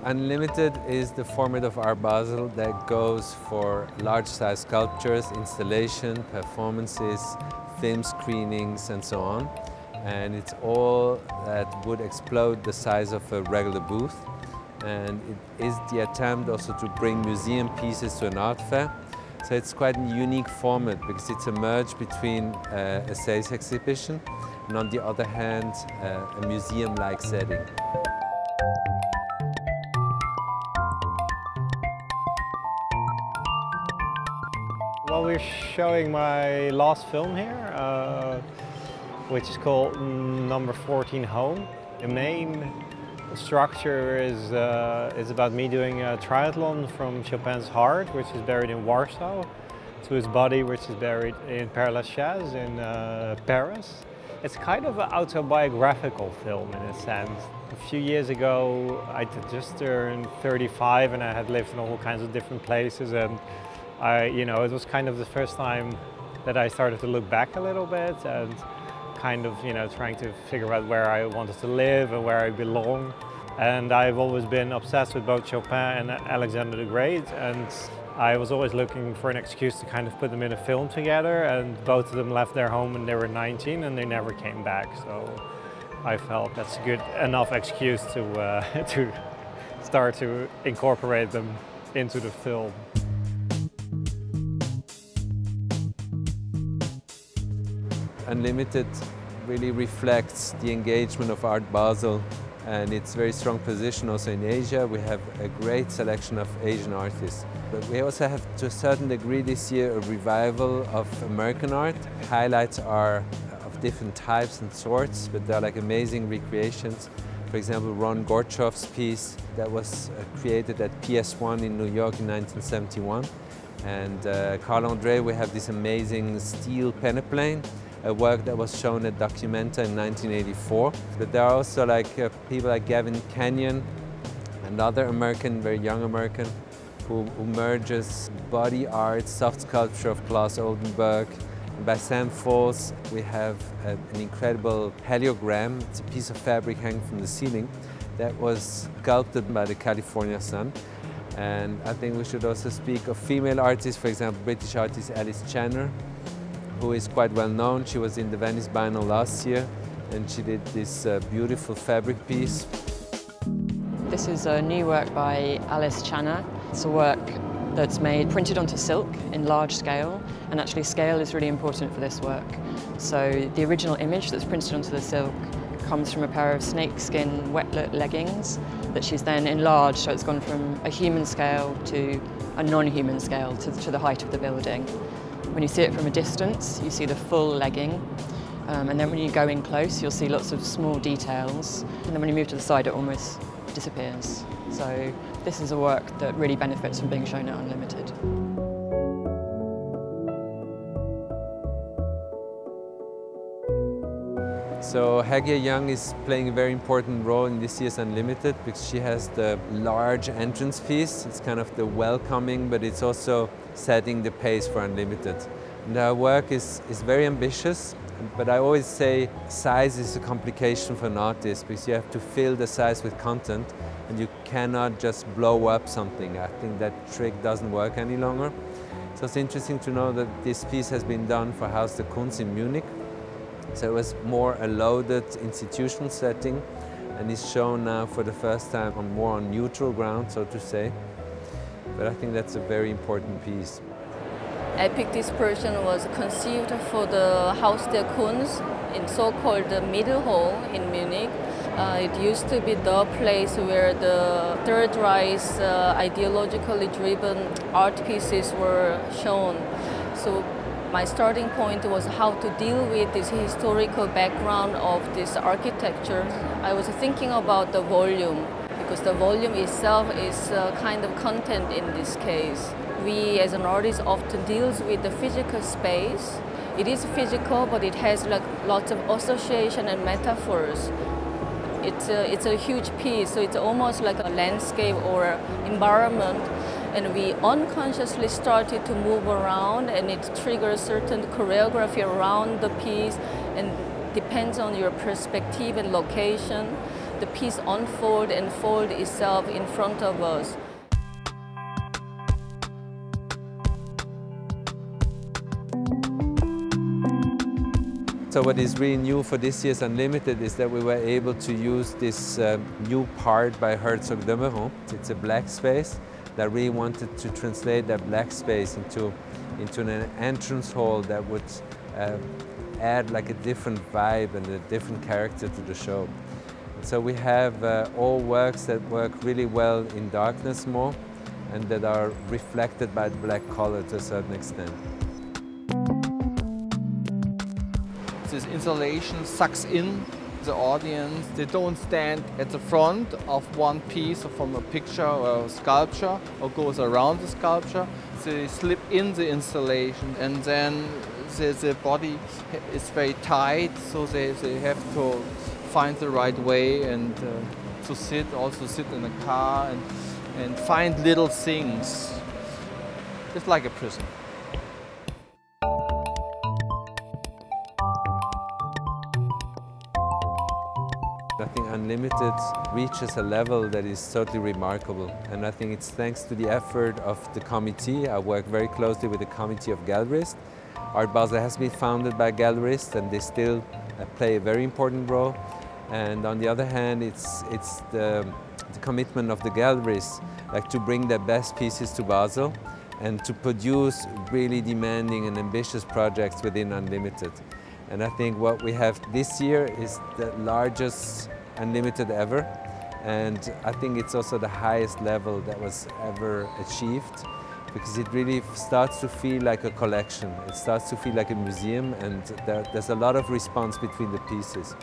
Unlimited is the format of Art Basel that goes for large-size sculptures, installation, performances, film screenings and so on. And it's all that would explode the size of a regular booth. And it is the attempt also to bring museum pieces to an art fair. So it's quite a unique format because it's a merge between a sales exhibition and on the other hand a museum-like setting. Well, we're showing my last film here, which is called Number 14 Home. The main structure is about me doing a triathlon from Chopin's heart, which is buried in Warsaw, to his body, which is buried in Père Lachaise in Paris. It's kind of an autobiographical film in a sense. A few years ago, I just turned 35 and I had lived in all kinds of different places, and it was kind of the first time that I started to look back a little bit and kind of, trying to figure out where I wanted to live and where I belong. And I've always been obsessed with both Chopin and Alexander the Great, and I was always looking for an excuse to kind of put them in a film together, and both of them left their home when they were 19 and they never came back. So I felt that's a good enough excuse to, to start to incorporate them into the film. Unlimited really reflects the engagement of Art Basel and its very strong position also in Asia. We have a great selection of Asian artists. But we also have, to a certain degree this year, a revival of American art. Highlights are of different types and sorts, but they're like amazing recreations. For example, Ron Gorchov's piece that was created at PS1 in New York in 1971. And Carl André, we have this amazing steel peneplane, a work that was shown at Documenta in 1984. But there are also people like Gavin Kenyon, another American, very young American, who merges body art, soft sculpture of Klaus Oldenburg. And by Sam Falls, we have an incredible heliogram. It's a piece of fabric hanging from the ceiling that was sculpted by the California sun. And I think we should also speak of female artists, for example, British artist Alice Channer, who is quite well known. She was in the Venice Biennale last year and she did this beautiful fabric piece. This is a new work by Alice Channer. It's a work that's printed onto silk in large scale, and actually scale is really important for this work. So the original image that's printed onto the silk comes from a pair of snakeskin wetlet leggings that she's then enlarged, so it's gone from a human scale to a non-human scale to the height of the building. When you see it from a distance, you see the full legging, and then when you go in close, you'll see lots of small details, and then when you move to the side, it almost disappears. So this is a work that really benefits from being shown at Unlimited. So Hagye Young is playing a very important role in this year's Unlimited because she has the large entrance piece. It's kind of the welcoming, but it's also setting the pace for Unlimited. And her work is very ambitious, but I always say size is a complication for an artist because you have to fill the size with content and you cannot just blow up something. I think that trick doesn't work any longer. So it's interesting to know that this piece has been done for Haus der Kunst in Munich. So it was more a loaded institutional setting and is shown now for the first time on more on neutral ground, so to say. But I think that's a very important piece. Epic Dispersion was conceived for the Haus der Kunst in so-called the Middle Hall in Munich. It used to be the place where the Third Reich's ideologically driven art pieces were shown. So my starting point was how to deal with this historical background of this architecture. I was thinking about the volume, because the volume itself is kind of content in this case. We as an artist often deals with the physical space. It is physical, but it has lots of association and metaphors. It's a huge piece, so it's almost like a landscape or environment. And we unconsciously started to move around, and it triggers certain choreography around the piece, and depends on your perspective and location. the piece unfold and fold itself in front of us. So what is really new for this year's Unlimited is that we were able to use this new part by Herzog de Meuron. It's a black space that really wanted to translate that black space into an entrance hall that would add like a different vibe and a different character to the show. So we have all works that work really well in darkness more and that are reflected by the black color to a certain extent. This installation sucks in the audience. They don't stand at the front of one piece from a picture or a sculpture or goes around the sculpture. They slip in the installation and then the body is very tight, so they have to find the right way and to also sit in a car and find little things. It's like a prison. I think Unlimited reaches a level that is totally remarkable, and I think it's thanks to the effort of the committee. I work very closely with the committee of gallerists. Art Basel has been founded by gallerists and they still play a very important role. And on the other hand, it's the commitment of the gallerists like to bring their best pieces to Basel and to produce really demanding and ambitious projects within Unlimited. And I think what we have this year is the largest Unlimited ever. And I think it's also the highest level that was ever achieved, because it really starts to feel like a collection. It starts to feel like a museum, and there's a lot of response between the pieces.